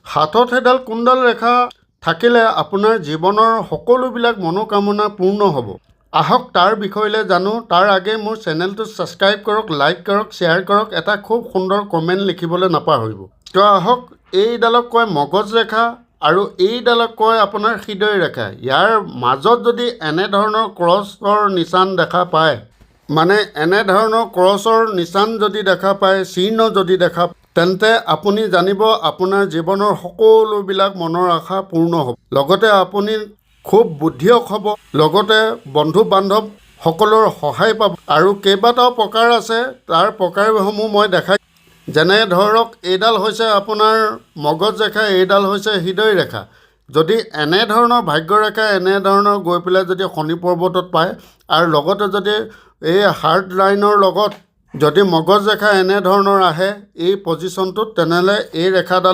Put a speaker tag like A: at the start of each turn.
A: হাতত এডাল কোনডাল ৰেখা থাকিলে আপোনাৰ জীৱনৰ সকলোবিলাক মনোকামনা পূৰ্ণ হ'ব। আহক তাৰ বিষয়লৈ জানো। তাৰ আগেয়ে মোৰ চেনেলটো ছাবস্ক্ৰাইব কৰক, লাইক কৰক, শ্বেয়াৰ কৰক, এটা খুব সুন্দৰ কমেণ্ট লিখিবলৈ নাপাহৰিব। তো আহক, এইডালক কয় মগজ ৰেখা আৰু এইডালক কয় আপোনাৰ হৃদয় ৰেখা। ইয়াৰ মাজত যদি এনেধৰণৰ ক্ৰছৰ নিচান দেখা পায়, মানে এনেধৰণৰ ক্ৰছৰ নিচান যদি দেখা পায়, চিহ্ন যদি দেখা পায়, তেন্তে আপুনি জানিব আপোনাৰ জীৱনৰ সকলোবিলাক মনৰ আশা পূৰ্ণ হ'ব। লগতে আপুনি খুব বুদ্ধিয়ক হ'ব, লগতে বন্ধু বান্ধৱ সকলৰ সহায় পাব। আৰু কেইবাটাও প্ৰকাৰ আছে, তাৰ প্ৰকাৰসমূহ মই দেখাই। যেনে ধৰক, এইডাল হৈছে আপোনাৰ মগজ ৰেখা, এইডাল হৈছে হৃদয় ৰেখা। যদি এনেধৰণৰ ভাগ্যৰেখা এনেধৰণৰ গৈ পেলাই যদি শনি পৰ্বতত পায়, আৰু লগতে যদি এই হাৰ্ট লাইনৰ লগত যদি মগজ ৰেখা এনেধৰণৰ আহে এই পজিশ্যনটোত, তেনেহ'লে এই ৰেখাডাল